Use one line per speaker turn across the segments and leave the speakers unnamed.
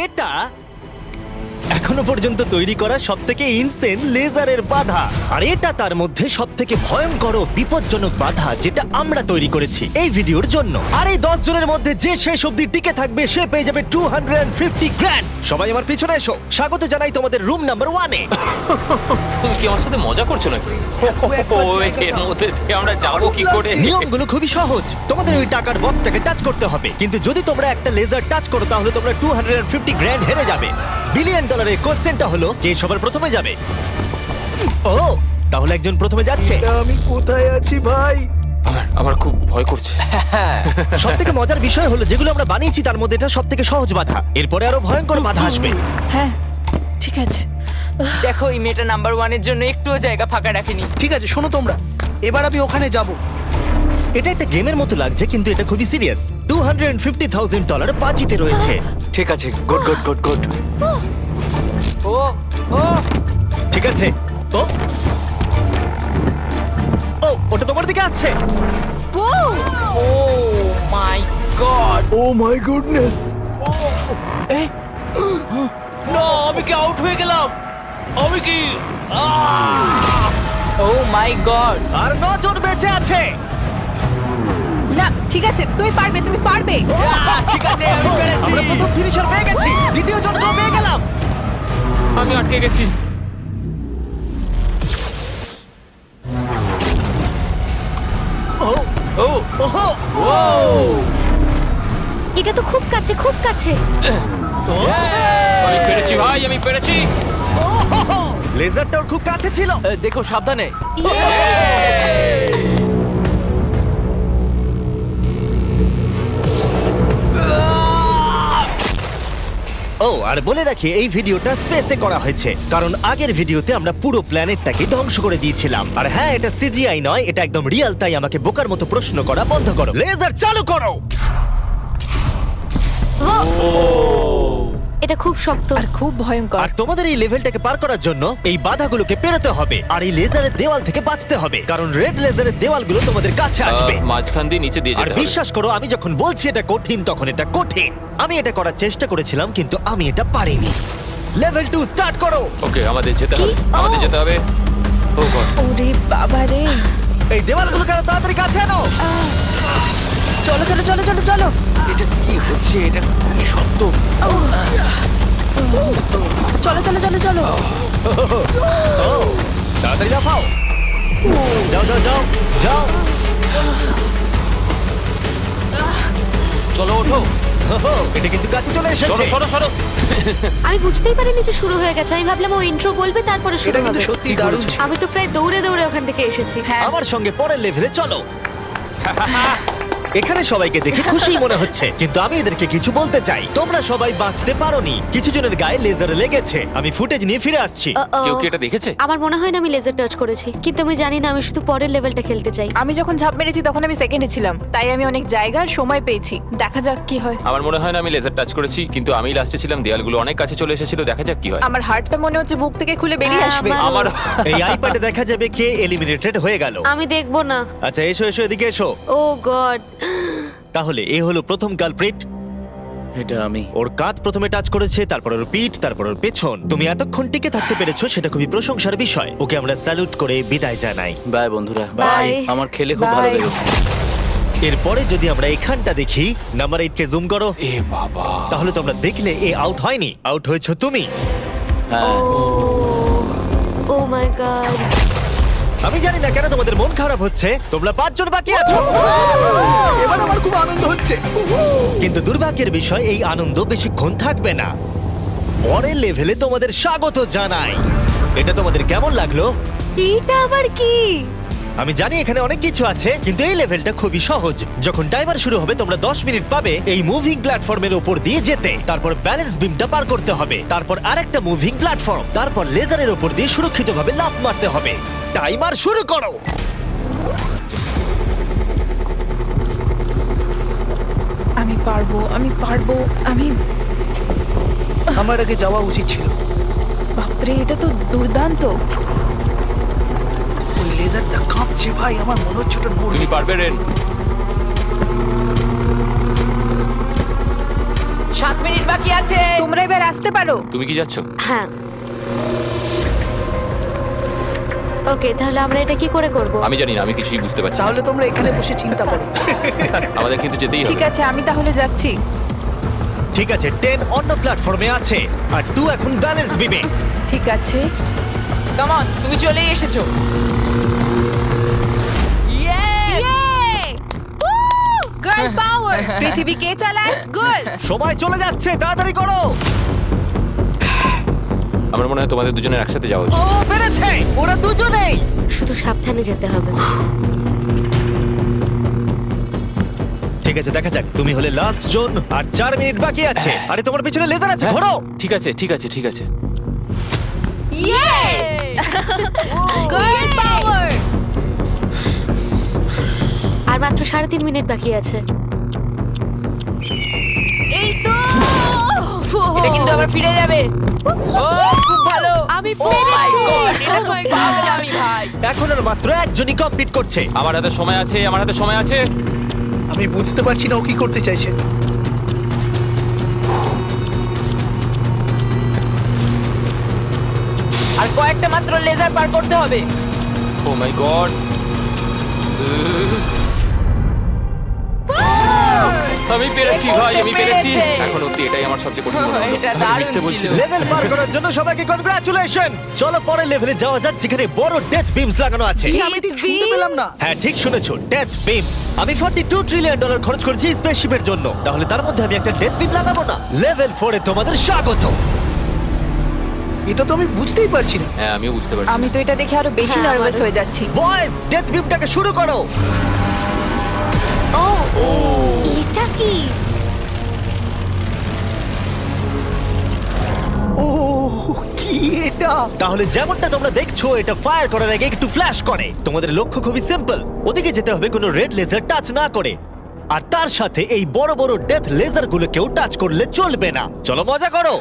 এটা এখনো পর্যন্ত তৈরি করা সবথেকে ইনসেন লেজারের বাধা, আর এটা তার মধ্যে সবথেকে ভয়ঙ্কর ও বিপজ্জনক বাধা যেটা আমরা তৈরি করেছি এই ভিডিওর জন্য। আর এই 10 জনের মধ্যে যে শেষ অবধি টিকে থাকবে সে পেয়ে যাবে 250 গ্র্যান্ড। সবাই আমার পিছনে এসো, স্বাগত জানাই তোমাদের রুম নাম্বার 1 এ।
তুমি কি আমার সাথে মজা করছো নাকি? এর মধ্যে দিয়ে আমরা যাবো কি করে?
নিয়মগুলো খুবই সহজ, তোমাদের ওই টাকার বক্সটাকে টাচ করতে হবে, কিন্তু যদি তোমরা একটা লেজার টাচ করো তাহলে তোমরা 250 গ্র্যান্ড হেরে যাবে। বিলিয়ন ডলারের কোশ্চেনটা হলো কে সবার প্রথমে যাবে। ও তাহলে একজন প্রথমে যাচ্ছে।
আমি কোথায় আছি ভাই?
আমার খুব ভয় করছে।
সব থেকে মজার বিষয় হলো যেগুলো আমরা বানিয়েছি তার মধ্যে এটা সব থেকে সহজ বাধা, এরপরে আরো ভয়ঙ্কর বাধা আসবে।
হ্যাঁ ঠিক আছে।
দেখো এই মেয়েটা নাম্বার 1 এর জন্য একটুও জায়গা ফাঁকা রাখেনি।
ঠিক আছে শোনো তোমরা, এবার আমি ওখানে যাব।
এটা একটা গেমের মতো লাগছে কিন্তু এটা খুবই সিরিয়াস। $250,000 বাজিতে রয়েছে।
ঠিক আছে, গুড গুড গুড গুড।
ও ও
ঠিক আছে। ও ও ওটা তোমার দিকে আসছে।
Oh my God!
Oh my goodness.
না, আমি কি আউট হয়ে গেলাম? আমি কি?
ও মাই গড!
আর 9 জন বেঁচে আছে।
না ঠিক আছে, তুমি পারবে তুমি পারবে।
ঠিক আছে, আমরা প্রথম ফিনিশার পেয়ে গেছি, দ্বিতীয় জনকেও পেয়ে গেলাম।
আমি আটকে গেছি।
ও
ও
ওহো
এটা তো খুব কাছে খুব কাছে।
আমি পেরেছি ভাই, আমি পেরেছি।
লেজারটা ওর খুব কাছে ছিল।
দেখো সাবধানে।
ও আর বলে রাখি এই ভিডিওটা স্পেসে করা হয়েছে কারণ আগের ভিডিওতে আমরা পুরো প্ল্যানেটটাকে ধ্বংস করে দিয়েছিলাম। আর হ্যাঁ, এটা সিজিআই নয়, এটা একদম রিয়েল, তাই আমাকে বোকার মতো প্রশ্ন করা বন্ধ করো। লেজার চালু করো।
এটা খুব শক্ত।
আর খুব ভয়ঙ্কর।
আর তোমাদের এই লেভেলটাকে পার করার জন্য এই বাধাগুলোকে পেরোতে হবে আর এই লেজারের দেওয়াল থেকে বাঁচতে হবে, কারণ রেড লেজারের দেওয়ালগুলো তোমাদের কাছে আসবে।
মাঝখান দিয়ে নিচে দিয়ে
আর
যেতে হবে।
বিশ্বাস করো, আমি যখন বলছি এটা কঠিন তখন এটা কঠিন। আমি এটা করার চেষ্টা করেছিলাম কিন্তু আমি এটা পারিনি। লেভেল 2 স্টার্ট করো।
ওকে, আমাদের যেতে হবে,
কি?
আমাদের
ও।
যেতে হবে। ও গড!
ওরে বাবা রে।
এই দেওয়ালগুলো কেন তাড়াতাড়ি কাছে আনো।
চলো চলো চলো চলো চলো।
এটা কি হচ্ছে? এটা খুবই শক্ত।
চলো চলো চলো চলো।
ও তাড়াতাড়ি লাফাও। যাও যাও যাও যাও।
চলো ওঠো।
ওহো, এটা কিন্তু কাছে চলে
সরো
এসেছে।
সরো সরো।
আমি বুঝতেই পারিনি যে শুরু হয়ে গেছে। আমি ভাবলাম ও ইন্ট্রো বলবে তারপরে শুরু
এটা কিন্তু
হবে।
সত্যি দারুণ ছিল।
আমি তো প্রায় দৌড়ে দৌড়ে ওখান থেকে এসেছি।
হ্যাঁ
আমার সঙ্গে পরের লেভেলে চলো। এখানে সবাইকে দেখে খুশি মনে হচ্ছে কিন্তু আমি এদেরকে কিছু বলতে চাই। তোমরা সবাই বাঁচতে পারোনি, কিছু জনের গায়ে লেজার লেগেছে। আমি ফুটেজ নিয়ে ফিরে আসছি।
Uh-oh.
কেউ কি এটা দেখেছে?
আমার মনে হয় না আমি লেজার টাচ করেছি, কিন্তু আমি জানি না, আমি শুধু পরের লেভেলটা খেলতে চাই।
আমি যখন ঝাঁপ মেরেছি তখন আমি সেকেন্ডে ছিলাম, তাই আমি অনেক জায়গার সময় পেয়েছি। দেখা যাক কি হয়।
আমার মনে হয় না আমি লেজার টাচ করেছি, কিন্তু আমি লাস্টে ছিলাম, দেয়ালগুলো অনেক কাছে চলে এসেছিল। দেখা যাক কি হয়।
আমার হার্টটা মনে হচ্ছে বুক থেকে খুলে বেরিয়ে
হ্যাঁ,
আসবে।
আমার-
আমার
এই আইপ্যাডে দেখা যাবে কে এলিমিনেটেড হয়ে গেল।
আমি দেখবো না।
আচ্ছা এসো এসো, এদিকে এসো।
ও গড!
তাহলে এ হলো প্রথম কালপ্রিট।
এটা আমি।
ওর কাঁধ প্রথমে টাচ করেছে, তারপর ওর পিঠ, তারপর ওর পেছন। তুমি এতক্ষণ টিকে থাকতে পেরেছো, সেটা খুবই প্রশংসার বিষয়। ওকে আমরা স্যালুট করে বিদায় জানাই।
বাই বন্ধুরা।
Bye.
আমার খেলে খুব ভালো
Bye.
লেগেছে।
এরপরে যদি আমরা এখানটা দেখি, নাম্বার 8 কে জুম করো,
এ বাবা!
তাহলে তোমরা দেখলে এ আউট হয়নি, আউট হয়েছো তুমি।
হ্যাঁ,
ও মাই গড!
আমি জানি না কেন তোমাদের মন খারাপ হচ্ছে, তোমরা 5 জন বাকি আছো।
এবার আমার খুব আনন্দ হচ্ছে।
কিন্তু দুর্ভাগ্যের বিষয়, এই আনন্দ বেশিক্ষণ থাকবে না। পরের লেভেলে তোমাদের স্বাগত জানাই। এটা তোমাদের কেমন লাগলো?
এটা আবার কি?
আমি জানি এখানে অনেক কিছু আছে, কিন্তু এই লেভেলটা খুবই সহজ। যখন টাইমার শুরু হবে তোমরা 10 মিনিট পাবে এই মুভিং প্ল্যাটফর্মের উপর দিয়ে যেতে। তারপর ব্যালেন্স বিমটা পার করতে হবে, তারপর আরেকটা মুভিং প্ল্যাটফর্ম, তারপর লেজারের উপর দিয়ে সুরক্ষিতভাবে লাফ মারতে হবে। টাইমার শুরু করো।
আমি পারবো আমি পারবো আমি।
আমার আগে যাওয়া উচিত ছিল।
বাপরে, এটা তো দুর্দান্ত।
ওই লেজারটা কাঁপছে ভাই, আমার মনে হচ্ছে ওটা নড়বে।
তুমি পারবে রেন।
7 মিনিট বাকি আছে।
তোমরা এবার পারো।
তুমি কি যাচ্ছ?
হ্যাঁ। ওকে, তাহলে আমরা এটা কি করে করব?
আমি জানি না, আমি কিছুই বুঝতে পারছি না।
তাহলে তোমরা এখানে বসে চিন্তা করো।
আমাদের কিন্তু যেতেই
ঠিক
হবে।
আছে, আমি তাহলে যাচ্ছি।
ঠিক আছে, 10 অন্য প্ল্যাটফর্মে আছে আর 2 এখন ব্যালেন্স বিমে।
ঠিক আছে।
কাম অন, তুমি চলেই এসেছো।
গার্ল পাওয়ার। পৃথিবী কে চালায়? গুড।
সময় চলে যাচ্ছে, তাড়াতাড়ি করো।
আমার মনে হয় তোমাদের দুজনের একসাথে যাওয়া
ও
উচিত।
পেরেছে, ওরা দুজনেই।
শুধু সাবধানে যেতে হবে।
ঠিক আছে, দেখা যাক। তুমি হলে লাস্ট জোন আর 4 মিনিট বাকি আছে। আরে তোমার পিছনে লেজার আছে, ঘোরো।
ঠিক আছে, ঠিক আছে, ঠিক আছে।
গার্ল পাওয়ার।
আর মাত্র 3.5 মিনিট বাকি আছে।
এই তো।
এটা কিন্তু আবার ফিরে যাবে। ও খুব ভালো।
আমি
Oh my
পেরেছি।
God, এটা
Oh
তো
my God.
পাগলামি ভাই।
এখন আর মাত্র একজনই কমপ্লিট করছে।
আমার হাতে সময় আছে, আমার হাতে সময় আছে।
আমি বুঝতে পারছি না ও কি করতে চাইছে।
আর কয়েকটা মাত্র লেজার পার করতে হবে।
ও মাই গড। আমি পেরেছি ভাই, আমি পেরেছি।
পেরেছে।
এখন অব্দি এটাই আমার সবচেয়ে কঠিন মনে হলো।
এটা
আমি
দারুণ
মিথ্যে বলছি
ছিল।
না।
লেভেল পার করার জন্য সবাইকে কনগ্রাচুলেশনস। চলো পরের লেভেলে যাওয়া যাক, যেখানে বড় ডেথ বিমস লাগানো আছে।
কি, আমি ঠিক শুনতে পেলাম না।
হ্যাঁ, ঠিক শুনেছো, ডেথ বিমস। আমি $42 ট্রিলিয়ন খরচ করেছি স্পেসশিপের জন্য, তাহলে তার মধ্যে আমি একটা ডেথ বিম লাগাবো না? লেভেল 4 এ তোমাদের স্বাগত।
এটা তো আমি বুঝতেই পারছি না।
হ্যাঁ, আমিও বুঝতে পারছি।
আমি তো এটা দেখে আরো বেশি
হ্যাঁ,
নার্ভাস
আমারও।
হয়ে যাচ্ছি।
বয়েজ, ডেথ বিমটাকে শুরু করো।
ও, এটা কি?
ও কি এটা?
তাহলে যেমনটা তোমরা দেখছো, এটা ফায়ার করার আগে একটু ফ্ল্যাশ করে। তোমাদের লক্ষ্য খুবই সিম্পল, ওদিকে যেতে হবে কোনো রেড লেজার টাচ না করে। আর তার সাথে এই বড় বড় ডেথ লেজার গুলোকেও টাচ করলে চলবে না। চলো মজা করো।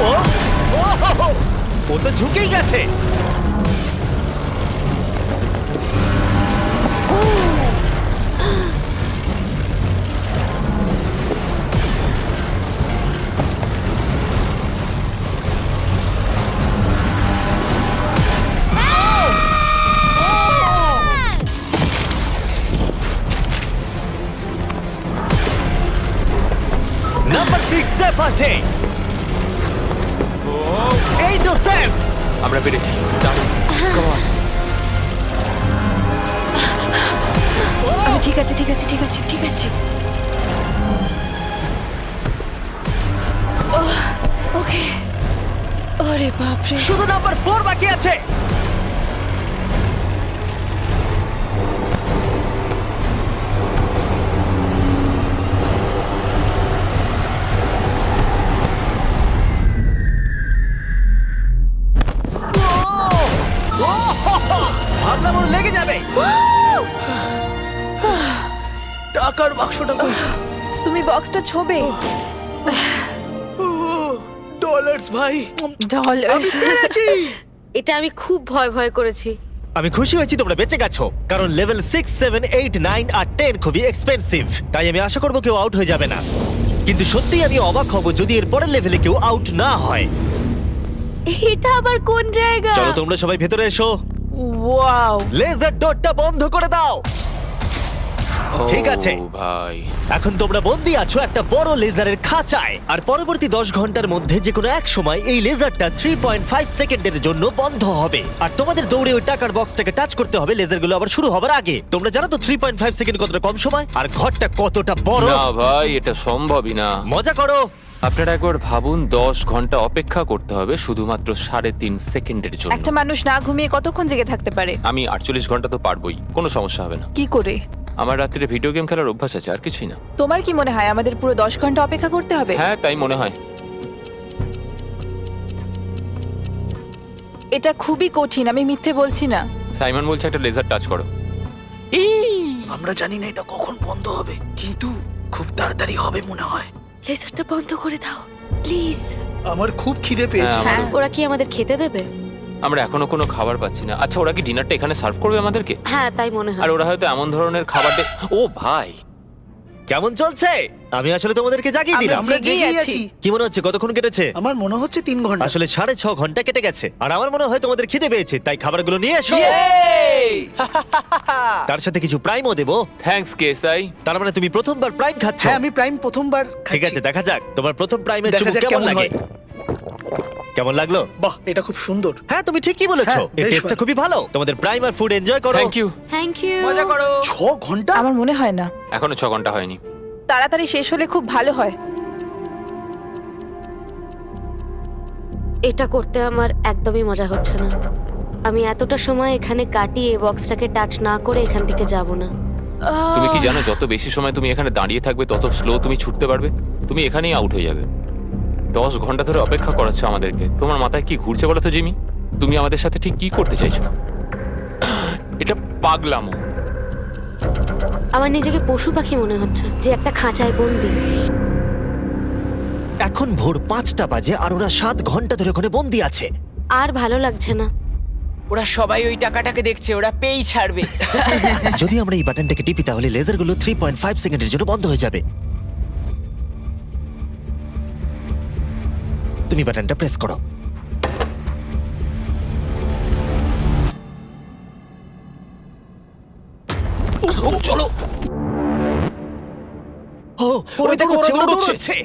ও ও হো হো, ও তো ঝুঁকেই গেছে। নাম্বার 6 সেফ আছে। এই তো সেফ।
আমরা পেরেছি। দারুণ। Come on.
ঠিক আছে, ঠিক আছে, ঠিক আছে, ঠিক আছে। ওকে। ওরে বাপরে।
শুধু নাম্বার 4 বাকি আছে। ভাবলাম ওর লেগে যাবে।
টাকার বাক্সটা কই?
তুমি বক্সটা ছোবে।
ডলার্স ভাই।
ডলার।
পেরেছি।
এটা আমি খুব ভয় ভয় করেছি।
আমি খুশি হয়েছি তোমরা বেঁচে গেছো, কারণ লেভেল 6, 7, 8, 9 আর 10 খুবই এক্সপেন্সিভ। তাই আমি আশা করবো কেউ আউট হয়ে যাবে না। কিন্তু সত্যিই আমি অবাক হব যদি এর পরের লেভেলে কেউ আউট না হয়।
এটা আবার কোন জায়গা?
চলো তোমরা সবাই ভেতরে এসো।
ওয়াও।
লেজার ডটটা বন্ধ করে দাও। ঠিক আছে।
ও ভাই।
এখন তোমরা বন্দি আছো একটা বড় লেজারের খাঁচায়, আর পরবর্তী 10 ঘন্টার মধ্যে যে কোনো এক সময় এই লেজারটা 3.5 সেকেন্ডের জন্য বন্ধ হবে। আর তোমাদের দৌড়ে ওই টাকার বক্সটাকে টাচ করতে হবে লেজারগুলো আবার শুরু হবার আগে। তোমরা জানো তো 3.5 সেকেন্ড কতটা কম সময়, আর ঘরটা কতটা বড়।
না ভাই, এটা সম্ভবই না।
মজা করো।
আপনারা একবার ভাবুন, 10 ঘন্টা অপেক্ষা করতে হবে শুধুমাত্র 3.5 সেকেন্ডের জন্য।
একটা মানুষ না ঘুমিয়ে কতক্ষণ জেগে থাকতে পারে?
আমি 48 ঘন্টা তো পারবোই, কোনো সমস্যা হবে না।
কি করে?
আমার রাত্রিরে ভিডিও গেম খেলার অভ্যাস আছে, আর কিছুই না।
তোমার কি মনে হয় আমাদের পুরো 10 ঘন্টা অপেক্ষা করতে হবে?
হ্যাঁ, তাই মনে হয়।
এটা খুবই কঠিন, আমি মিথ্যে বলছি না।
সাইমন বলছে একটা লেজার টাচ করো।
আমরা জানি না এটা কখন বন্ধ হবে, কিন্তু খুব তাড়াতাড়ি হবে মনে হয়।
লেজারটা বন্ধ করে দাও প্লিজ।
আমার খুব খিদে পেয়েছে।
হ্যাঁ, আমারও।
ওরা কি আমাদের খেতে দেবে?
আমরা এখনো কোনো খাবার পাচ্ছি না। আচ্ছা, ওরা কি ডিনারটা এখানে সার্ভ করবে আমাদেরকে?
হ্যাঁ তাই মনে হয়।
আর ওরা হয়তো এমন ধরনের খাবার ও ভাই,
কেমন চলছে? আমি আসলে তোমাদেরকে জাগিয়ে দিলাম।
আমরা
জেগেই
জেগেই
আছি।
আছি।
কি মনে হচ্ছে কতক্ষণ কেটেছে?
আমার মনে হচ্ছে 3 ঘন্টা।
আসলে 6.5 ঘন্টা কেটে গেছে। আর আমার মনে হয় তোমাদের খিদে পেয়েছে, তাই খাবারগুলো নিয়ে এসো। তার সাথে কিছু প্রাইমও দেবো।
থ্যাঙ্কস কেসাই।
তার মানে তুমি প্রথমবার প্রাইম খাচ্ছ?
হ্যাঁ, আমি প্রাইম প্রথমবার
ঠিক আছে, দেখা যাক তোমার প্রথম প্রাইমের
দেখা
চুমুক
যাক
কেমন
কেমন
লাগে।
হয়।
কেমন লাগলো?
বাহ, এটা খুব সুন্দর।
হ্যাঁ, তুমি ঠিকই বলেছো।
হ্যাঁ,
এর
বেশ
টেস্টটা
ভালো।
খুবই ভালো। তোমাদের প্রাইম আর ফুড এনজয় করো।
Thank you.
Thank you.
মজা করো।
6 ঘন্টা?
আমার মনে হয় না,
এখনো 6 ঘন্টা হয়নি।
তাড়াতাড়ি শেষ হলে খুব ভালো হয়।
এটা করতে আমার একদমই মজা হচ্ছে না। আমি এতটা সময় এখানে কাটিয়ে বক্সটাকে টাচ না করে এখান থেকে যাব না।
তুমি কি জানো যত বেশি সময় তুমি এখানে দাঁড়িয়ে থাকবে তত স্লো তুমি ছুটতে পারবে। তুমি এখানেই আউট হয়ে যাবে। 10 ঘন্টা ধরে অপেক্ষা করাচ্ছ আমাদেরকে। তোমার মাথায় কি ঘুরছে বলো তো জিমি? তুমি আমাদের সাথে ঠিক কি করতে চাইছো? এটা পাগলামো।
আমার নিজেকে পশু পাখি মনে হচ্ছে, যে একটা খাঁচায় বন্দি।
এখন ভোর 5টা বাজে আর ওরা 7 ঘন্টা ধরে ওখানে বন্দি আছে।
আর ভালো লাগছে না।
ওরা সবাই ওই টাকাটাকে দেখছে, ওরা পেই ছাড়বে।
যদি আমরা এই বাটনটাকে টিপি তাহলে লেজারগুলো 3.5 সেকেন্ডের জন্য বন্ধ হয়ে যাবে। তুমি বাটনটা প্রেস করো।
চলো।
ও, ওরা দৌড়চ্ছে, ওরা দৌড়চ্ছে।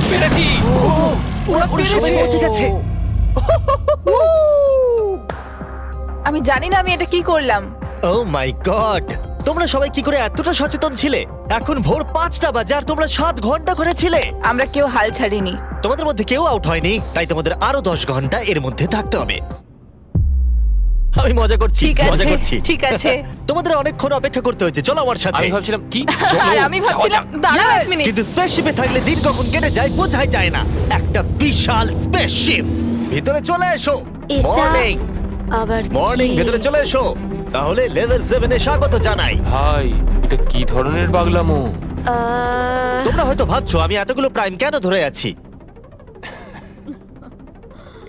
পেরেছি।
ওরা সবাই পৌঁছে গেছে।
আমি জানি না আমি এটা কি করলাম।
ও মাই গড, তোমরা সবাই কি করে এতটা সচেতন ছিলে? এখন ভোর 5টা বাজে আর তোমরা 7 ঘন্টা করে ছিলে।
আমরা কেউ হাল ছাড়িনি।
তোমাদের মধ্যে কেউ আউট হয়নি, তাই তোমাদের আরো 10 ঘন্টা এর মধ্যে থাকতে হবে। আমি মজা করছি,
ঠিক
মজা
আছে,
করছি।
ঠিক আছে।
তোমাদের অনেকক্ষণ অপেক্ষা করতে হয়েছে, চলো আমার সাথে।
আমি ভাবছিলাম কি
আর আমি ভাবছিলাম দাঁড়াও এক মিনিট।
কিন্তু স্পেসশিপে থাকলে দিন কখন কেটে যায় বোঝাই যায় না। একটা বিশাল স্পেসশিপ। ভিতরে চলে এসো।
এটা
মর্নিং,
আবার
মর্নিং,
কি?
ভিতরে চলে এসো। তাহলে লেভেল 7 এ স্বাগত জানাই।
ভাই, এটা কি ধরনের পাগলামো?
তোমরা হয়তো ভাবছো আমি এতগুলো প্রাইম কেন ধরে আছি।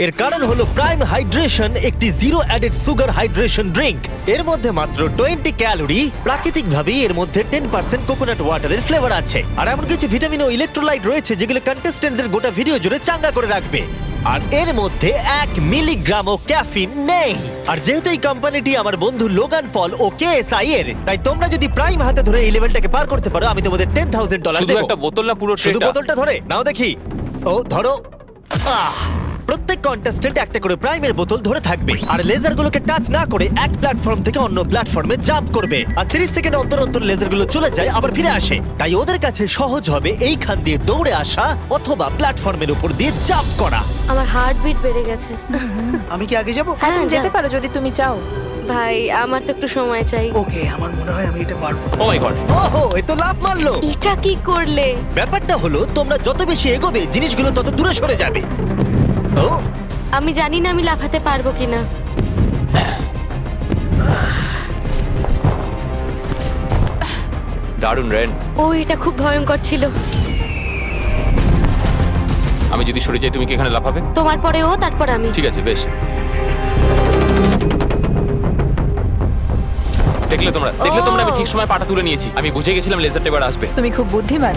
এর কারণ হলো প্রাইম হাইড্রেশন একটি zero added sugar hydration drink. এর মধ্যে মাত্র 20 ক্যালোরি। প্রাকৃতিকভাবেই এর মধ্যে 10% কোকোনাট ওয়াটারের ফ্লেভার আছে। আর এমন কিছু ভিটামিন ও ইলেকট্রোলাইট রয়েছে যেগুলো কন্টেস্টেন্টদের গোটা ভিডিও জুড়ে চাঙ্গা করে রাখবে। আর এর মধ্যে 1 মিলিগ্রামও ক্যাফিন নেই। আর যেহেতু এই কোম্পানিটি আমার বন্ধু লোগান পল ও কেএসআই এর, তাই তোমরা যদি প্রাইম হাতে ধরে এই লেভেলটাকে পার করতে পারো আমি তোমাদের $10,000
শুধু
দেবো।
একটা বোতল না পুরো
শুধু
ট্রেটা?
বোতলটা ধরে নাও দেখি। ও ধরো। প্রত্যেক কন্টেস্টেন্ট একটা করে প্রাইমের বোতল ধরে থাকবে আর লেজারগুলোকে টাচ না করে এক প্ল্যাটফর্ম থেকে অন্য প্ল্যাটফর্মে জাম্প করবে। আর 30 সেকেন্ড অন্তর অন্তর লেজারগুলো চলে যায় আবার ফিরে আসে। তাই ওদের কাছে সহজ হবে এইখান দিয়ে দৌড়ে আসা অথবা প্ল্যাটফর্মের উপর দিয়ে জাম্প করা।
আমার হার্টবিট বেড়ে গেছে।
আমি কি আগে যাব?
হ্যাঁ তুমি
যাও।
যেতে পারো যদি তুমি চাও।
ভাই আমার তো একটু সময় চাই।
ওকে, আমার মনে হয় আমি এটা পারবো।
ও মাই গড।
ওহো, এ তো লাভ মারলো।
এটা কি করলে?
ব্যাপারটা হলো তোমরা যত বেশি এগোবে জিনিসগুলো তত দূরে সরে যাবে। ও,
আমি জানি না আমি লাফাতে পারবো কিনা।
দারুণ রেন।
ও এটা খুব ভয়ঙ্কর ছিল।
আমি যদি সরে যাই তুমি কি এখানে লাফাবে?
তোমার পরে ও, তারপর আমি।
ঠিক আছে, বেশ। দেখলে তোমরা আমি ঠিক সময় পাটা তুলে নিয়েছি। আমি বুঝে গেছিলাম লেজারটা এবার আসবে।
তুমি খুব বুদ্ধিমান।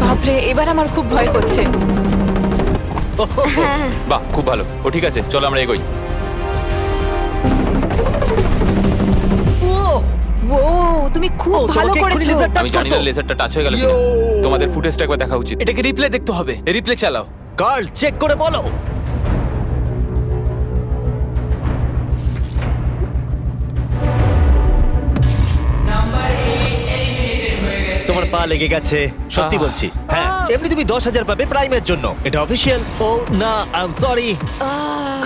বাপরে, এবার আমার খুব ভয় করছে।
বাহ, খুব ভালো। ও ঠিক আছে, চলো আমরা এগোই।
ও তুমি খুব
ও,
ভালো
তোমাকে এক্ষুনি
করেছো।
laser touch
আমি জানি না
করতো।
লেজারটা টাচ হয়ে গেল কিনা। তোমাদের ফুটেজটা একবার দেখা উচিত।
এটাকে রিপ্লে দেখতে হবে। রিপ্লে চালাও।
কার্ল চেক করে বলো। তোমার পা লেগে গেছে, সত্যি বলছি। হ্যাঁ, এমনি তুমি 10,000 পাবে প্রাইমের জন্য, এটা অফিশিয়াল। ও না, আই এম সরি।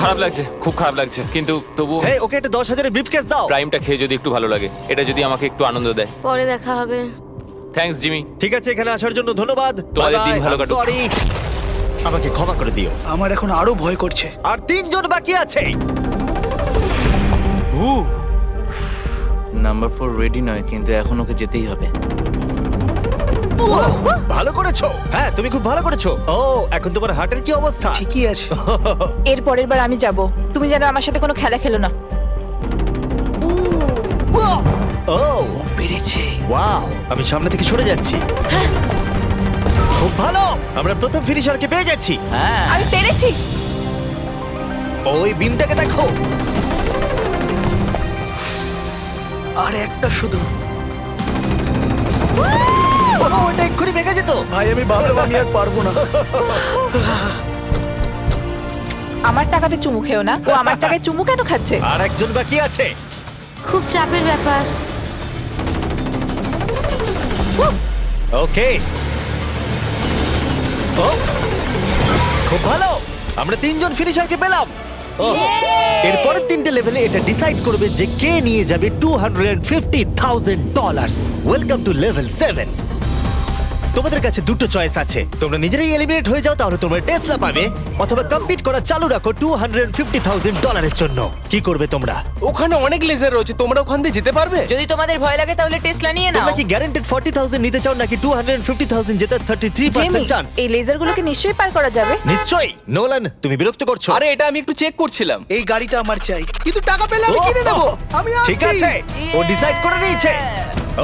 খারাপ লাগছে, খুব খারাপ লাগছে, কিন্তু তবু
হ্যাঁ, ওকে একটা 10,000 এর ব্রিফকেস দাও।
প্রাইমটা খেয়ে যদি একটু ভালো লাগে, এটা যদি আমাকে একটু আনন্দ দেয়।
পরে দেখা হবে।
Thanks Jimmy.
ঠিক আছে, এখানে আসার জন্য ধন্যবাদ।
তোমাদের দিন ভালো কাটুক।
সরি, আমাকে ক্ষমা করে দিও।
আমার এখন আরো ভয় করছে।
আর 3 জন বাকি আছে।
নাম্বার 4 রেডি নয়, কিন্তু এখন ওকে যেতেই হবে।
ভালো করেছো। হ্যাঁ, তুমি খুব ভালো করেছো। ও, এখন তোমার হার্টের কি অবস্থা?
ঠিকই আছে।
এর পরের বার আমি যাব, তুমি যেন আমার সাথে কোনো খেলা খেলো না।
ও,
পেরেছে।
ওয়াও, আমি সামনে থেকে সরে যাচ্ছি। খুব ভালো, আমরা প্রথম ফিনিশারকে পেয়ে গেছি।
আমি পেরেছি।
ওই বিমটাকে দেখো।
আর একটা শুধু।
ওটা এক্ষুনি ভেঙে যেত।
ভাই আমি ভাবলাম আমি আর পারবো না।
আমার টাকাতে চুমু খেও না। ও আমার টাকায় চুমু কেন খাচ্ছে?
আর একজন বাকি আছে।
খুব চাপের ব্যাপার।
ওকে, ও খুব ভালো, আমরা তিনজন ফিনিশারকে পেলাম। ও, এরপরের তিনটে লেভেলে এটা ডিসাইড করবে যে কে নিয়ে যাবে $250,000। Welcome to level 7। তোমাদের কাছে দুটো চয়েস আছে, তোমরা নিজেরাই এলিমিনেট হয়ে যাও তাহলে তোমরা টেসলা পাবে, অথবা কম্পিট করা চালু রাখো $250,000 জন্য। কি করবে তোমরা?
ওখানে অনেক লেজার রয়েছে, তোমরা ওখান দিয়ে যেতে পারবে?
যদি তোমাদের ভয় লাগে তাহলে টেসলা নিয়ে নাও।
তোমরা কি গ্যারান্টেড 40,000 নিতে চাও নাকি 250,000 জেতার 33% চান্স?
এই লেজারগুলোকে নিশ্চয়ই পার করা যাবে।
নিশ্চয়ই। নোলান, তুমি বিরক্ত করছো।
আরে এটা আমি একটু চেক করছিলাম।
এই গাড়িটা আমার চাই, কিন্তু টাকা পেলে আমি কিনে নেবো। আমি
ঠিক
আসছি।
আছে, ও ডিসাইড করে নিয়েছে।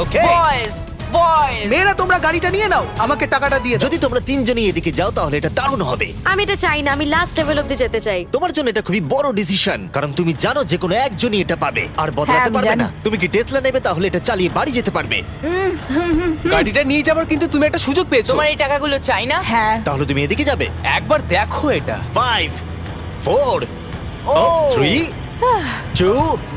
ওকে,
বয়েজ বয়েজ
মেয়েরা তোমরা গাড়িটা নিয়ে নাও, আমাকে টাকাটা দিয়ে দাও।
যদি তোমরা তিনজনই এদিকে যাও তাহলে এটা দারুণ হবে।
আমি এটা চাই না, আমি লাস্ট লেভেল অব্দি যেতে চাই।
তোমার জন্য এটা খুবই বড় ডিসিশন, কারণ তুমি জানো যে কোনো একজনই এটা পাবে আর বদলাতে
আমি
পারবে
জানি।
না। তুমি কি টেসলা নেবে তাহলে এটা চালিয়ে বাড়ি যেতে পারবে।
গাড়িটা নিয়ে যাবার কিন্তু তুমি একটা সুযোগ পেয়েছো।
তোমার এই টাকাগুলো চাই না।
হ্যাঁ,
তাহলে তুমি এদিকে যাবে।
একবার দেখো এটা।
5 4 3 2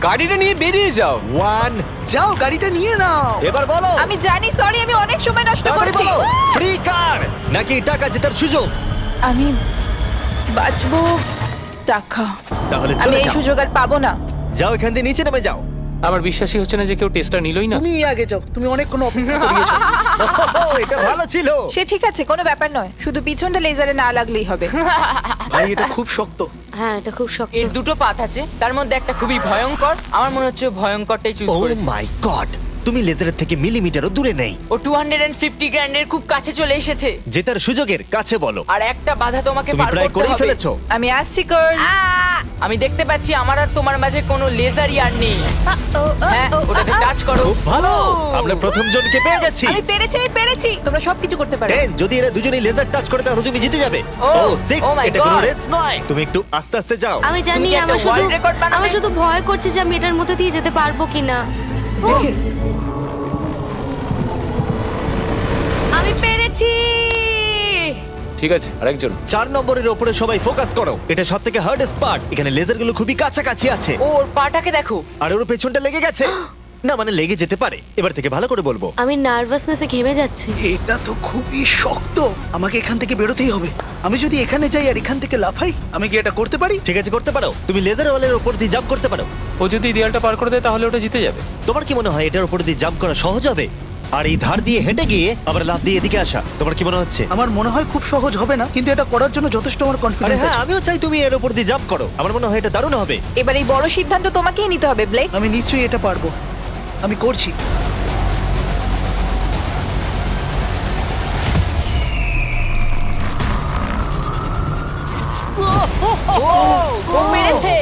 গাড়িটা নিয়ে বেরিয়ে যাও।
1।
যাও গাড়িটা নিয়ে নাও।
এবার বলো,
আমি জানি, সরি, আমি অনেক সময় নষ্ট
তাড়াতাড়ি
করেছি।
বলো, ফ্রি কার নাকি টাকা জেতার সুযোগ?
আমি বাঁচবো টাকা।
তাহলে
আমি
চলে
এই
যাও,
সুযোগ আর পাবো না।
যাও এখান দিয়ে নিচে নেমে যাও।
আমার বিশ্বাসই হচ্ছে না যে কেউ টেস্টটা নিলই না।
তুমি আগে যাও, তুমি অনেকক্ষণ অপেক্ষা করিয়েছো।
এটা ভালো ছিল।
সে ঠিক আছে, কোনো ব্যাপার নয়, শুধু পিছনটা লেজারে না লাগলেই হবে।
ভাই এটা খুব শক্ত।
হ্যাঁ, এটা খুব শক্ত।
এর দুটো পাত আছে, তার মধ্যে একটা খুবই ভয়ঙ্কর। আমার মনে হচ্ছে ও ভয়ঙ্করটাই চুজ
ও
করেছে।
মাই গড, তুমি লেজারের থেকে মিলিমিটারও দূরে নেই।
ও 250 গ্র্যান্ডের খুব কাছে চলে এসেছে।
জেতার সুযোগের কাছে বলো।
আর একটা বাধা তোমাকে
তুমি
পার
প্রায়
করতে
করেই
হবে।
ফেলেছো।
আমি আসছি কর।
আমি দেখতে পাচ্ছি আমার আর তোমার মাঝে কোনো লেজারই আর নেই। হ্যাঁ, ওটাতে টাচ করো।
খুব ভালো, আমরা প্রথম জনকে পেয়ে গেছি।
আমি পেরেছি। তোমরা সবকিছু করতে পারো।
10, যদি এরা দুজনেই লেজার টাচ করে তাহলে তুমি জিতে যাবে।
ও,
ও 6,
oh my
এটা কোনো
God.
রেস নয়। তুমি একটু আস্তে আস্তে যাও।
আমি
তুমি
জানি,
কি একটা world record বানাবে?
আমার শুধু ভয় করছে যে আমি এটার মধ্যে দিয়ে যেতে পারবো কিনা।
দেখে
আমি পেরেছি।
ঠিক আছে, আরেকজন।
4 নম্বরের উপরে সবাই ফোকাস করো। এটা সবথেকে হার্ডেস্ট পার্ট। এখানে লেজারগুলো খুবই কাছাকাছি আছে
ও, ওর পাটাকে দেখো।
আর ওর পেছনটা লেগে গেছে। না মানে লেগে যেতে পারে। এবার থেকে ভালো করে বলবো।
আমি নার্ভাসনেসে ঘেমে যাচ্ছি।
এটা তো খুবই শক্ত, আমাকে এখান থেকে বেরোতেই হবে। আমি যদি এখানে যাই আর এখান থেকে লাফাই, আমি কি এটা করতে পারি?
ঠিক আছে, করতে পারো। তুমি লেজার ওয়ালের উপর দিয়ে জাম্প করতে পারো।
ও যদি এই দেয়ালটা পার করে দেয় তাহলে ওটা জিতে যাবে।
তোমার কি মনে হয় এটার উপর দিয়ে জাম্প করা সহজ হবে? আর এই ধার দিয়ে হেঁটে গিয়ে আবার লাফ দিয়ে এদিকে আসা, তোমার কি মনে হচ্ছে?
আমার মনে হয় খুব সহজ হবে না, কিন্তু এটা করার জন্য যথেষ্ট আমার
আরে
কনফিডেন্স
হ্যাঁ,
আছে।
আমিও চাই তুমি এর উপর দিয়ে জাম্প করো। আমার মনে হয় এটা দারুণ হবে।
এবার এই বড় সিদ্ধান্ত তোমাকেই নিতে হবে, ব্লেক।
আমি নিশ্চয়ই এটা পারবো, আমি করছি।
ও পেরেছে।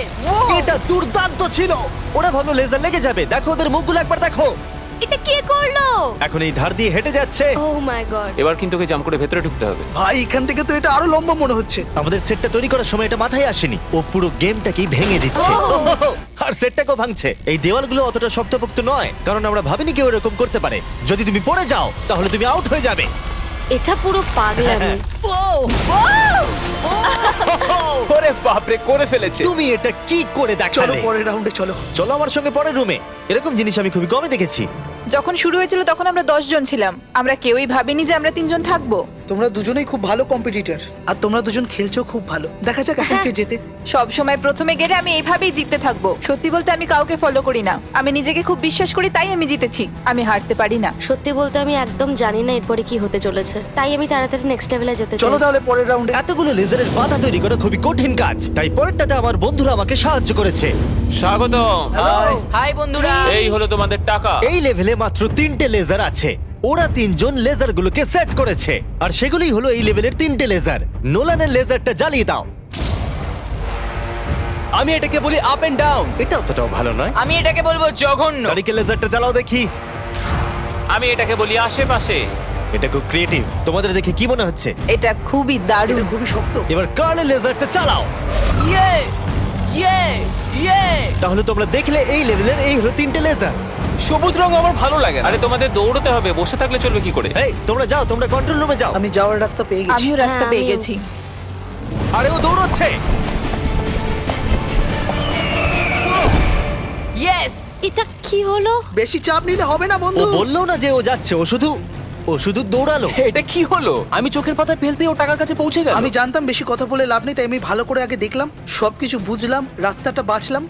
এটা দুর্দান্ত ছিল। ওরা ভাবলো লেজার লেগে যাবে। দেখো ওদের মুখগুলো একবার দেখো।
এটা কে করলো?
এখন এই ধার দিয়ে হেঁটে যাচ্ছে।
ও মাই গড।
এবার কিন্তু ওকে জাম্প করে ভেতরে ঢুকতে হবে।
ভাই এখান থেকে তো এটা আরো লম্বা মনে হচ্ছে।
আমাদের সেটটা তৈরি করার সময় এটা মাথায় আসেনি। ও পুরো গেমটাকেই ভেঙে দিচ্ছে। আর সেটটাকেও ভাঙছে। এই দেওয়ালগুলো অতটা শক্তপোক্ত নয়, কারণ আমরা ভাবিনি কেউ এরকম করতে পারে। যদি তুমি পড়ে যাও তাহলে তুমি আউট হয়ে যাবে।
এটা পুরো পাগলামি।
ওরে বাপরে, করে ফেলেছে।
তুমি এটা কি করে
চলো
দেখালে?
পরের রাউন্ডে চলো।
চলো আমার সঙ্গে পরের রুমে। এরকম জিনিস আমি খুবই কমই দেখেছি।
যখন শুরু হয়েছিল তখন আমরা 10 জন ছিলাম। আমরা কেউই ভাবিনি যে আমরা 3 জন থাকবো।
তোমরা দুজনেই খুব ভালো কম্পিটিটর, আর তোমরা দুজন খেলছো খুব ভালো। দেখা যাক এখন কে জেতে।
সব সময় প্রথমে গেলে আমি এইভাবেই জিততে থাকবো। সত্যি বলতে আমি কাউকে ফলো করি না। আমি নিজেকে খুব বিশ্বাস করি, তাই আমি জিতেছি। আমি হারতে পারি না।
সত্যি বলতে আমি একদম জানি না এরপরে কি হতে চলেছে, তাই আমি তাড়াতাড়ি নেক্সট লেভেলে যেতে চাই।
চলো তাহলে পরের রাউন্ডে।
এতগুলো লেজারের বাধা তৈরি করা খুবই কঠিন কাজ, তাই পরেরটাতে আমার বন্ধুরা আমাকে সাহায্য করেছে।
স্বাগতম।
হাই বন্ধুরা।
এই হলো তোমাদের টাকা।
এই লেভেলে মাত্র 3টে লেজার আছে। ওরা তিনজন লেজারগুলোকে সেট করেছে আর সেগুলোই হলো এই লেভেলের তিনটে লেজার। নোলানের লেজারটা জ্বালিয়ে দাও।
আমি এটাকে বলি আপ এন্ড ডাউন।
এটা অতটাও ভালো নয়।
আমি এটাকে বলবো জঘন্য।
গাড়িকে লেজারটা জ্বালাও দেখি।
আমি এটাকে বলি আশেপাশে।
এটা খুব ক্রিয়েটিভ। তোমাদের দেখে কি মনে হচ্ছে?
এটা খুবই দারুণ।
এটা খুবই শক্ত।
এবার কার্লের লেজারটা চালাও।
ইয়ে ইয়ে ইয়ে
তাহলে তোমরা দেখলে এই লেভেলের এই হলো তিনটে লেজার।
সবুজ রং আমার ভালো লাগে না।
আরে তোমাদের দৌড়তে হবে, বসে থাকলে চলবে কি করে?
এই তোমরা যাও, তোমরা কন্ট্রোল রুমে যাও।
আমি যাওয়ার রাস্তা পেয়ে গেছি।
আমিও রাস্তা
হ্যাঁ,
পেয়ে
আমিও।
গেছি।
আরে ও দৌড়চ্ছে।
ইয়েস।
এটা কি হলো?
বেশি চাপ নিলে হবে না
ও
বন্ধু।
বললো না যে ও যাচ্ছে, ও শুধু দৌড়ালো।
এটা কি হলো? আমি চোখের পাতায় ফেলতেই ও টাকার কাছে পৌঁছে গেল।
আমি জানতাম বেশি কথা বলে লাভ নেই, তাই আমি ভালো করে আগে দেখলাম, সবকিছু বুঝলাম, রাস্তাটা বাঁচলাম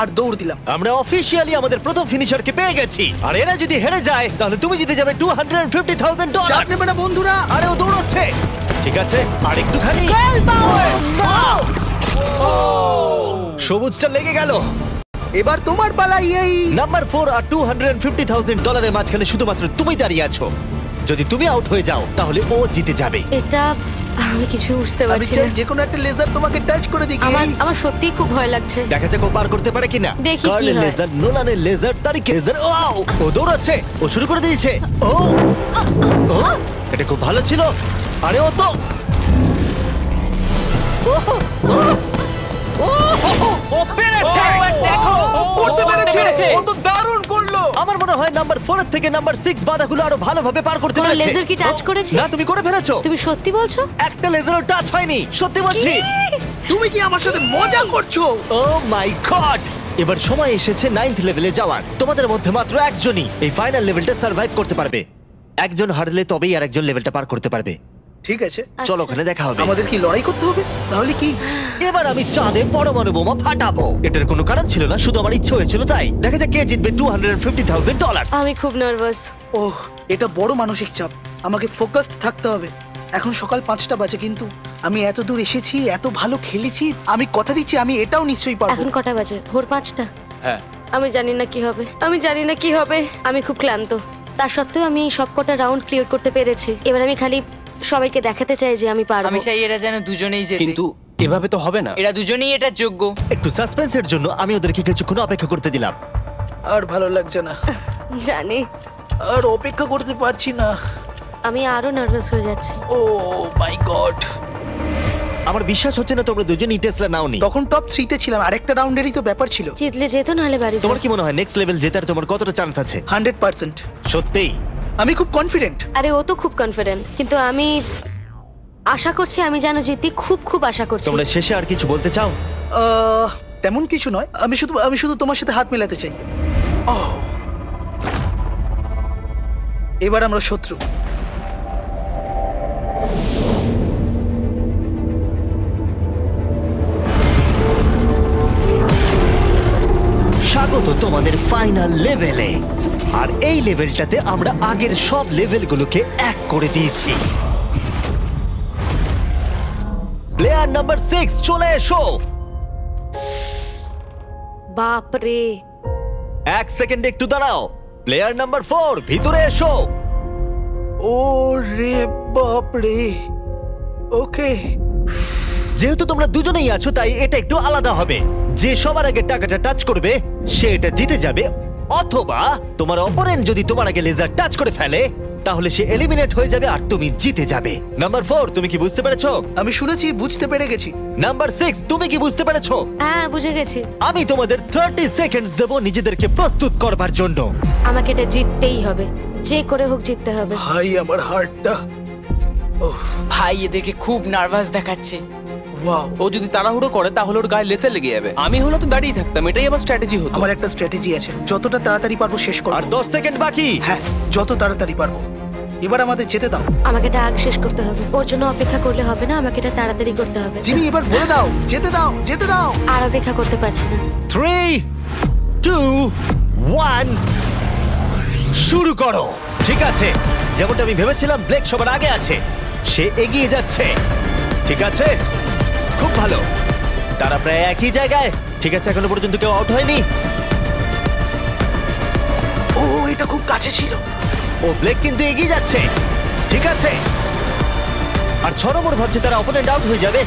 আর দৌড় দিলাম।
আমরা অফিসিয়ালি আমাদের প্রথম ফিনিশারকে পেয়ে গেছি। আর এরা যদি হেরে যায় তাহলে তুমি জিতে যাবে $250,000।
চাপ নেবে না বন্ধুরা।
আরে ও দৌড়চ্ছে। ঠিক আছে, আর একটুখানি। সবুজটা লেগে গেল।
এবার তোমার পালা। এই
নাম্বার 4 আর $250,000 মাঝখানে শুধুমাত্র তুমি দাঁড়িয়ে আছো। যদি তুমি আউট হয়ে যাও তাহলে ও জিতে যাবে।
এটা আমি কিছু বুঝতে
আমি
পারছি
চাই
না।
যে কোনো একটা লেজার তোমাকে টাচ করে দিই।
আমার সত্যিই খুব ভয় লাগছে।
দেখা যাক ও পার করতে পারে কিনা।
দেখি কি
কার্লের
হয়।
লেজার, নোলানের লেজার, তারিখের লেজার। ও দৌড়াচ্ছে। ও শুরু করে দিয়েছে। ও ও, এটা খুব ভালো ছিল। আরে ও তো ও, ও, ও, ও পেরেছে।
দেখো ও
করতে পেরেছে। ও তো দারুণ করলো।
আমার মনে হয় নাম্বার 4 থেকে নাম্বার 6 বাধাগুলো আরো ভালোভাবে পার করতে
কোনো
পেরেছে।
লেজার কি টাচ
ও,
করেছে?
না, তুমি করে ফেলেছো।
তুমি সত্যি বলছো?
একটা লেজারও টাচ হয়নি, সত্যি বলছি।
তুমি কি আমার সাথে মজা করছো?
ও মাই গড! এবার সময় এসেছে 9th লেভেলে যাওয়ার। তোমাদের মধ্যে মাত্র একজনই এই ফাইনাল লেভেলটা সার্ভাইভ করতে পারবে। একজন হারলে তবেই আর একজন লেভেলটা পার করতে পারবে।
ঠিক আছে,
চলো ওখানে দেখা হবে।
আমাদের কি লড়াই করতে হবে? তাহলে কি?
এবার আমি চাঁদে পরমাণু বোমা ফাটাবো। এটার কোনো কারণ ছিল না, শুধু আমার ইচ্ছে হয়েছিল তাই। দেখা যাক কে জিতবে $250,000।
আমি খুব নার্ভাস।
ওহ, এটা বড় মানসিক চাপ। আমাকে ফোকাসড থাকতে হবে। এখন সকাল 5টা বাজে, কিন্তু আমি এত দূর এসেছি, এত ভালো খেলেছি। আমি কথা দিচ্ছি আমি এটাও নিশ্চয়ই পারবো।
এখন কটা বাজে? ভোর 5টা।
হ্যাঁ।
আমি জানি না কি হবে। আমি খুব ক্লান্ত। তা সত্ত্বেও আমি এই সবকটা রাউন্ড ক্লিয়ার করতে পেরেছি। এবার আমি খালি সবাইকে দেখাতে চাই যে আমি পারবো।
আমি চাই এরা যেন দুজনেই জেতে।
কিন্তু এভাবে তো হবে না।
এরা দুজনেই এটার যোগ্য।
একটু সাসপেন্সের জন্য আমি ওদেরকে কিছুক্ষণ অপেক্ষা করতে দিলাম।
আর ভালো লাগছে না,
জানি।
আর অপেক্ষা করতে পারছি না।
আমি আরো নার্ভাস হয়ে যাচ্ছি।
ও মাই গড!
আমার বিশ্বাস হচ্ছে না তোমরা দুজনই টেসলা নাওনি।
তখন টপ 3 তে ছিলাম, আরেকটা রাউন্ডেরই তো ব্যাপার ছিল।
জিতলে যেত, নাহলে বাড়ি
তোমার
যাও।
কি মনে হয় নেক্সট লেভেল জেতার তোমার কতটা চান্স আছে?
100%।
সত্যিই?
আমি খুব কনফিডেন্ট।
আরে ও তো খুব কনফিডেন্ট, কিন্তু আমি আশা করছি আমি যেন জিতি। খুব খুব আশা করছি।
তোমরা শেষে আর কিছু বলতে চাও?
তেমন কিছু নয়, আমি শুধু তোমার সাথে হাত মেলাতে চাই। এবার আমরা শত্রু।
স্বাগত তোমাদের ফাইনাল লেভেলে। আর এই লেভেলটাতে আমরা আগের সব লেভেলগুলোকে এক করে দিয়েছি। প্লেয়ার নাম্বার 6 চলে এসো।
বাপ রে!
1 সেকেন্ড একটু দাঁড়াও। প্লেয়ার নাম্বার 4 ভিতরে এসো।
ও রে বাপ রে। ওকে,
যেহেতু তোমরা দুজনেই আছো তাই এটা একটু আলাদা হবে। যে সবার আগে টাকাটা টাচ করবে সে এটা জিতে যাবে, অথবা তোমার অপোনেন্ট যদি তোমার আগে লেজার টাচ করে ফেলে তাহলে সে এলিমিনেট হয়ে যাবে আর তুমি জিতে যাবে। নাম্বার 4 তুমি কি বুঝতে পেরেছো?
আমি শুনেছি, বুঝতে পেরে গেছি।
নাম্বার 6 তুমি কি বুঝতে পেরেছো?
হ্যাঁ, বুঝে গেছি।
আমি তোমাদের 30 সেকেন্ডস দেব নিজেদেরকে প্রস্তুত করবার জন্য।
আমাকে এটা জিততেই হবে, যে করে হোক জিততে হবে।
ভাই, আমার হার্টটা। ওহ,
ভাই এদেরকে খুব নার্ভাস দেখাচ্ছে।
ওয়াও।
ও যদি তাড়াহুড়ো করে তাহলে ওর গায়ে লেসে লেগে যাবে। আমি হলো তো দাঁড়িয়ে থাকতাম, এটাই আমার স্ট্র্যাটেজি হতো।
আমার একটা স্ট্র্যাটেজি আছে, যতটা তাড়াতাড়ি পারবো শেষ করব।
আর 10 সেকেন্ড বাকি।
হ্যাঁ, যত তাড়াতাড়ি পারবো। এবার আমাদের যেতে দাও।
আমাকে এটা আগ শেষ করতে হবে। ওর জন্য অপেক্ষা করলে হবে না, আমাকে এটা তাড়াতাড়ি করতে হবে।
জিমি, এবার বলে দাও, যেতে দাও, যেতে দাও।
আর অপেক্ষা করতে পারছি না।
3 2 1 শুরু করো। ঠিক আছে, যেমনটা আমি ভেবেছিলাম ব্লেক সবার আগে আছে। সে এগিয়ে যাচ্ছে। ঠিক আছে, খুব ভালো। তারা প্রায় একই জায়গায়। ঠিক আছে, এখনো পর্যন্ত কেউ আউট হয়নি।
ও, এটা খুব কাছে ছিল।
ও ব্লেক কিন্তু এগিয়ে যাচ্ছে। ঠিক আছে, আর 6 নম্বর ভাবছে তারা অপোনেন্ট আউট হয়ে যাবে।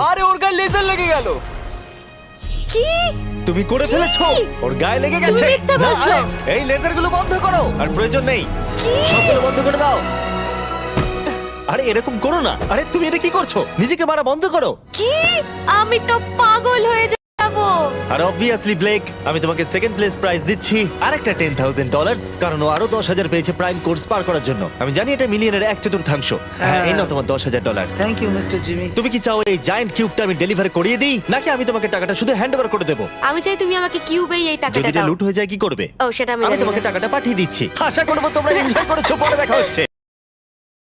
আরে ওর গায়ে লেজার লেগে গেল।
কি?
তুমি করে ফেলেছো, ওর গায়ে লেগে গেছে।
তুমি মিথ্যে
না,
বলছো।
আরে, এই লেজারগুলো বন্ধ করো, আর প্রয়োজন নেই, সবগুলো বন্ধ করে দাও। আরে এরকম করো না, আরে তুমি এটা কি করছো? নিজেকে মারা বন্ধ করো।
কি? আমি তো পাগল হয়ে যাবো।
আর অবভিয়াসলি ব্লেক, আমি তোমাকে সেকেন্ড প্লেস প্রাইজ দিচ্ছি আর একটা $10,000, কারণ ও আরো 10,000 পেয়েছে প্রাইম কোর্স পার করার জন্য। আমি জানি এটা মিলিয়নের 1/4। হ্যাঁ, এই নাও তোমার $10,000।
Thank you mister Jimmy.
তুমি কি চাও এই জায়ান্ট কিউবটা আমি ডেলিভার করিয়ে দিই, নাকি আমি তোমাকে টাকাটা শুধু হ্যান্ড ওভার করে দেবো?
আমি চাই তুমি আমাকে কিউবেই এই
যদি
টাকাটা
এটা
দাও।
লুট হয়ে যায় কি করবে?
ও সেটা আমি
আমি
জানি
তোমাকে
না।
টাকাটা পাঠিয়ে দিচ্ছি। আশা করবো তোমরা এনজয় করেছো। পরে দেখা হচ্ছে।